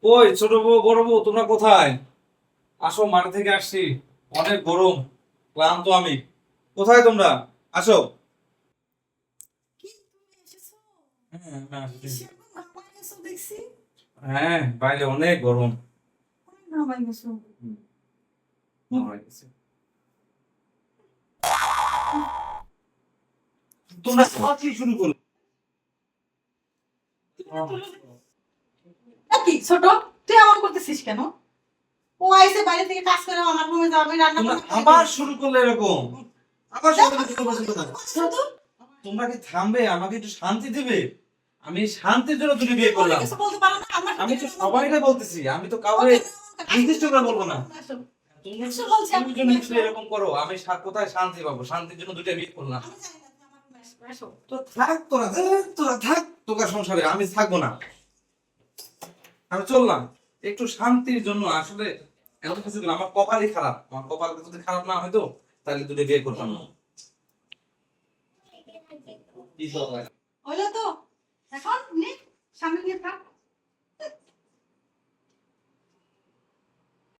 ওই ছোট বউ বড় বউ তোমরা কোথায়? আসো, মাঠ থেকে আসছি, অনেক গরম, ক্লান্ত আমি। কোথায় তোমরা? আসো। কি তুমি এসেছো? হ্যাঁ, আমি আসছি। সেরকম ঘামায় গেছো দেখছি। হ্যাঁ, বাইরে অনেক গরম। অনেক ঘামায় গেছো। হুম, মনে হয় গেছে। তোমরা খাওয়া কি শুরু করলে? কি ছোট, তুই এমন করতেছিস কেন? ও আইসে বাইরে থেকে কাজ করে আমার রুমে যাবে রান্না তোমরা করে আবার শুরু করলে এরকম? আবার শুরু করলে শুরু করছো কেন? ছোট তোমরা কি থামবে? আমাকে একটু শান্তি দিবে? আমি শান্তির জন্য তুমি বিয়ে বলে করলাম। কিছু বলতে পারো না আমার আমি তো সবাইকে বলতেছি, আমি তো কাউকে নির্দিষ্ট করে বলবো না। তুমি আসো বলছি, তুমি আপনি যদি আসো। একটু এরকম করো, আমি কোথায় শান্তি পাবো? শান্তির জন্য দুইটা বিয়ে করলাম। আমি জানি না তুমি আমার রুমে আসবে, আসো। তো থাক তোরা, তোরা থাক তোকার সংসারে, আমি থাকবো না। আমি চললাম একটু শান্তির জন্য। আসলে এমন কিছু না, আমার কপালই খারাপ। আমার কপাল যদি খারাপ না হয়তো তাহলে দুটো বিয়ে করতাম না। কি চল? হইলো তো এখন নে